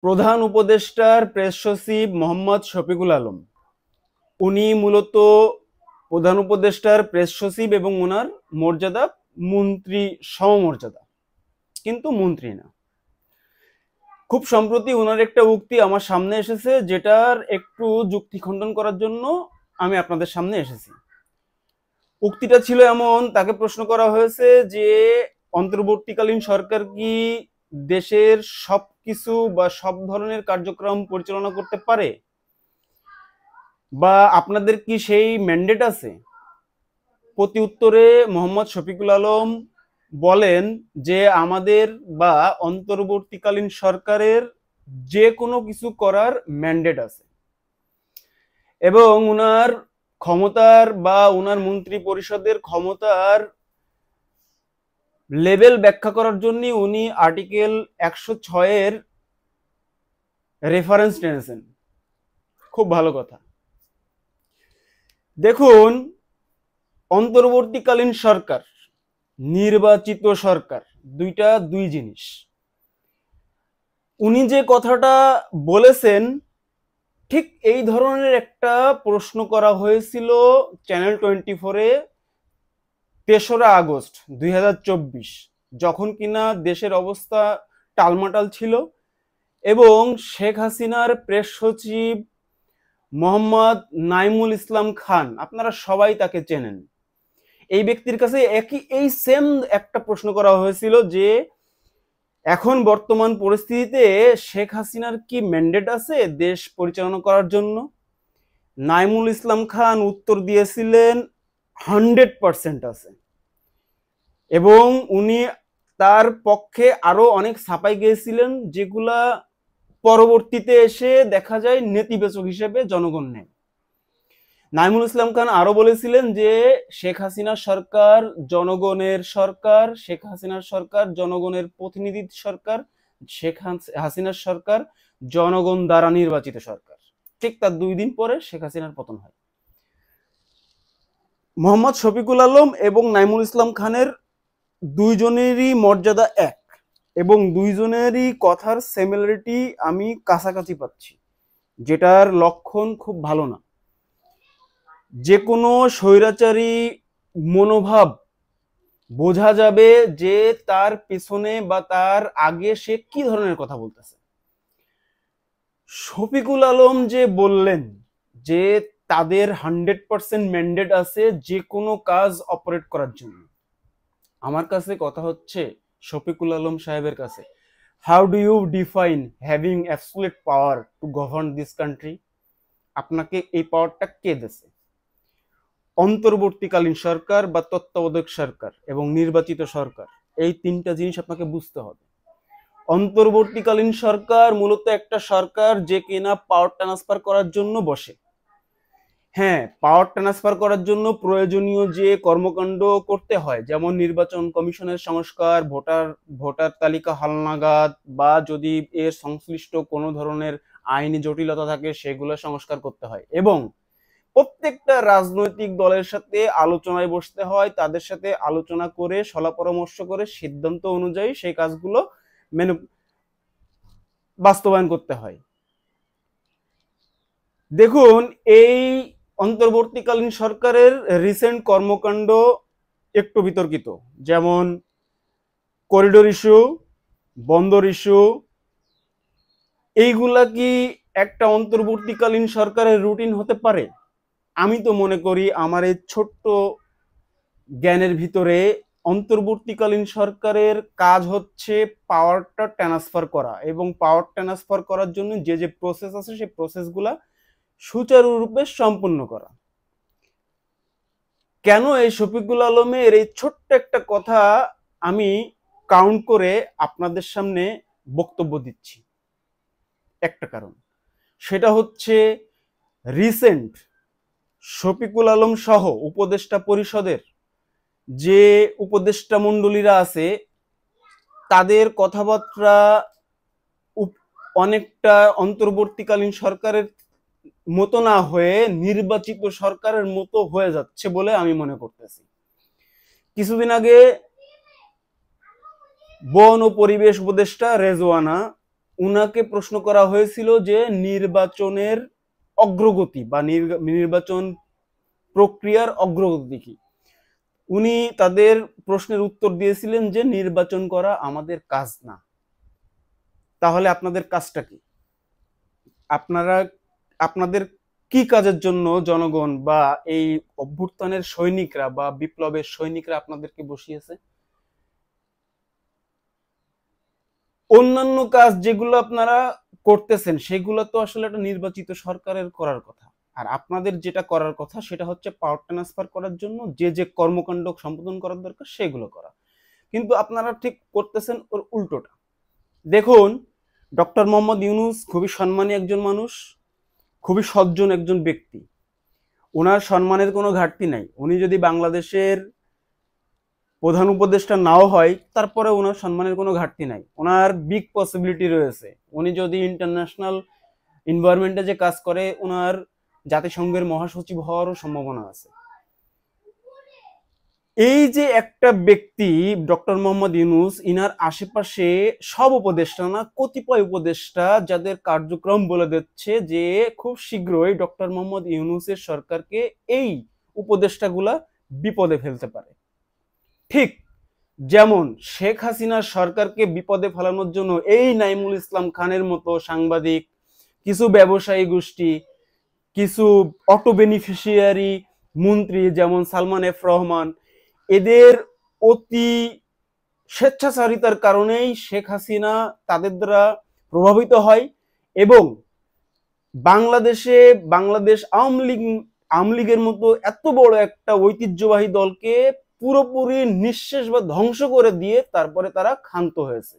প্রধান উপদেষ্টার প্রেস সচিব মোহাম্মদ শফিকুল আলম, উনি মূলত প্রধান উপদেষ্টার প্রেস সচিব এবং ওনার মর্যাদা মন্ত্রী সমমর্যাদা, কিন্তু মন্ত্রী না। খুব সম্প্রতি ওনার একটা উক্তি আমার সামনে এসেছে, যেটার একটু যুক্তি খণ্ডন করার জন্য আমি আপনাদের সামনে এসেছি। উক্তিটা ছিল এমন, তাকে প্রশ্ন করা হয়েছে যে অন্তর্বর্তীকালীন সরকার কি দেশের সবকিছু বা সব ধরনের কার্যক্রম পরিচালনা করতে পারে, বা আপনাদের কি সেই ম্যান্ডেট আছে? প্রতি উত্তরে মোহাম্মদ শফিকুল আলম বলেন যে আমাদের বা অন্তর্বর্তীকালীন সরকারের যে কোনো কিছু করার ম্যান্ডেট আছে, এবং উনার ক্ষমতার বা উনার মন্ত্রী পরিষদের ক্ষমতার লেভেল ব্যাখ্যা করার জন্য উনি আর্টিকেল 106-এর রেফারেন্স টেনেছেন। খুব ভালো কথা। দেখুন, অন্তর্বর্তীকালীন সরকার, নির্বাচিত সরকার দুইটা দুই জিনিস। উনি যে কথাটা বলেছেন, ঠিক এই ধরনের একটা প্রশ্ন করা হয়েছিল চ্যানেল 24-এ 3রা আগস্ট 2024, যখন কিনা দেশের অবস্থা টালমাটাল ছিল এবং শেখ হাসিনার প্রেস সচিব মোহাম্মদ নাইমুল ইসলাম খান, আপনারা সবাই তাকে চেনেন, এই ব্যক্তির কাছে এই সেম একটা প্রশ্ন করা হয়েছিল যে এখন বর্তমান পরিস্থিতিতে শেখ হাসিনার কি ম্যান্ডেট আছে দেশ পরিচালনা করার জন্য। নাইমুল ইসলাম খান উত্তর দিয়েছিলেন 100% আছে, এবং উনি তার পক্ষে আরো অনেক ছাপাই গিয়েছিলেন, যেগুলা পরবর্তীতে এসে দেখা যায় নেতিবাচক হিসেবে জনগণ নেয়। নাইমুল ইসলাম খান আরো বলেছিলেন যে শেখ হাসিনার সরকার জনগণের সরকার, শেখ হাসিনার সরকার জনগণের প্রতিনিধি সরকার, শেখ হাসিনার সরকার জনগণ দ্বারা নির্বাচিত সরকার। ঠিক তার 2 দিন পরে শেখ হাসিনার পতন হয়। মোহাম্মদ শফিকুল আলম এবং নাইমুল ইসলাম খানের দুইজনেরই মর্যাদা এক, এবং দুইজনেরই কথার সিমিলারিটি আমি কাছাকাছি পাচ্ছি, যেটার লক্ষণ খুব ভালো না। যে কোনো স্বৈরাচারী মনোভাব বোঝা যাবে যে তার পেছনে বা তার আগে সে কি ধরনের কথা বলতেছে। শফিকুল আলম যে বললেন যে তাদের 100% ম্যান্ডেট আছে যে কোনো কাজ অপারেট করার জন্য, আমার কাছে কথা হচ্ছে শফিকুল আলম সাহেবের কাছে, how do you define having absolute power to govern this country? আপনাকে এই পাওয়ারটা কে দিয়েছে? অন্তর্বর্তীকালীন সরকার বা তত্ত্বাবধায়ক সরকার এবং নির্বাচিত সরকার, এই 3টা জিনিস আপনাকে বুঝতে হবে। অন্তর্বর্তীকালীন সরকার মূলত একটা সরকার যে কিনা পাওয়ার ট্রান্সফার করার জন্য বসে। হ্যাঁ, পাওয়ার ট্রান্সফার করার জন্য প্রয়োজনীয় যে কর্মকাণ্ড করতে হয়, যেমন নির্বাচন কমিশনের সংস্কার, ভোটার তালিকা হালনাগাদ, বা যদি এর সংশ্লিষ্ট কোনো ধরনের আইনি জটিলতা থাকে সেগুলো সংস্কার করতে হয়, এবং প্রত্যেকটা রাজনৈতিক দলের সাথে আলোচনায় বসতে হয়, তাদের সাথে আলোচনা করে সলা পরামর্শ করে সিদ্ধান্ত অনুযায়ী সেই কাজগুলো মেনে বাস্তবায়ন করতে হয়। দেখুন, এই অন্তর্বর্তীকালীন সরকারের রিসেন্ট কর্মকাণ্ড একটু বিতর্কিত, যেমন করিডোর ইস্যু, বন্দর ইস্যু, এইগুলা কি একটা অন্তর্বর্তীকালীন সরকারের রুটিন হতে পারে? আমি তো মনে করি আমার এই ছোট্ট জ্ঞানের ভিতরে অন্তর্বর্তীকালীন সরকারের কাজ হচ্ছে পাওয়ারটা ট্রান্সফার করা, এবং পাওয়ার ট্রান্সফার করার জন্য যে যে প্রসেস আছে সেই প্রসেসগুলা সুচারুরূপে সম্পন্ন করা। কেন এই শফিকুল আলমের এই ছোট্ট একটা কথা আমি কাউন্ট করে আপনাদের সামনে বক্তব্য দিচ্ছি? একটা কারণ, সেটা হচ্ছে রিসেন্ট শফিকুল আলম সহ উপদেষ্টা পরিষদের যে উপদেষ্টা মণ্ডলীরা আছে, তাদের কথাবার্তা অনেকটা অন্তর্বর্তীকালীন সরকারের মতো না হয়ে নির্বাচিত সরকারের মতো হয়ে যাচ্ছে বলে আমি মনে করতেছি। কিছুদিন আগে বন ও পরিবেশ উপদেষ্টা রেজওয়ানা, উনাকে প্রশ্ন করা হয়েছিল যে নির্বাচনের অগ্রগতি বা নির্বাচন প্রক্রিয়ার অগ্রগতি কি। উনি তাদের প্রশ্নের উত্তর দিয়েছিলেন যে নির্বাচন করা আমাদের কাজ না। তাহলে আপনাদের কাজটা কি? আপনাদের কি কাজের জন্য জনগণ বা এই অভ্যুত্থানের সৈনিকরা বা বিপ্লবের সৈনিকরা আপনাদেরকে বসিয়েছে? অন্যান্য কাজ যেগুলো আপনারা করতেছেন সেগুলো তো আসলে একটা নির্বাচিত সরকারের করার কথা। আর আপনাদের যেটা করার কথা সেটা হচ্ছে পাওয়ার ট্রান্সফার করার জন্য যে যে কর্মকাণ্ড সম্পাদন করার দরকার সেগুলো করা। কিন্তু আপনারা ঠিক করতেছেন ওর উল্টোটা। দেখুন, ডক্টর মোহাম্মদ ইউনূস খুবই সম্মানী একজন মানুষ, খুবই সজ্জন একজন ব্যক্তি। ওনার সম্মানের কোনো ঘাটতি নাই। উনি যদি বাংলাদেশের প্রধান উপদেষ্টা নাও হয় তারপরে ওনার সম্মানের কোনো ঘাটতি নাই। ওনার বিগ পসিবিলিটি রয়েছে। উনি যদি ইন্টারন্যাশনাল এনভায়রনমেন্টে যে কাজ করে ওনার জাতিসংঘের মহাসচিব হওয়ারও সম্ভাবনা আছে। এই যে একটা ব্যক্তি ডক্টর মোহাম্মদ ইউনূস, ইনার আশেপাশে সব উপদেষ্টা না, কতিপয় উপদেষ্টা যাদের কার্যক্রম বলে দিচ্ছে যে খুব শীঘ্রই ডক্টর মোহাম্মদ ইউনূসের সরকারকে এই উপদেষ্টাগুলা বিপদে ফেলতে পারে। ঠিক যেমন শেখ হাসিনার সরকারকে বিপদে ফেলানোর জন্য এই নাইমুল ইসলাম খানের মতো সাংবাদিক, কিছু ব্যবসায়ী গোষ্ঠী, কিছু অটো বেনিফিশিয়ারি মন্ত্রী যেমন সালমান এফ রহমান, এদের অতি স্বেচ্ছাচারিতার কারণেই শেখ হাসিনা তাদের দ্বারা প্রভাবিত হয় এবং বাংলাদেশ আওয়ামী লীগের মতো এত বড় একটা ঐতিহ্যবাহী দলকে পুরোপুরি নিঃশেষ বা ধ্বংস করে দিয়ে তারপরে তারা ক্ষান্ত হয়েছে।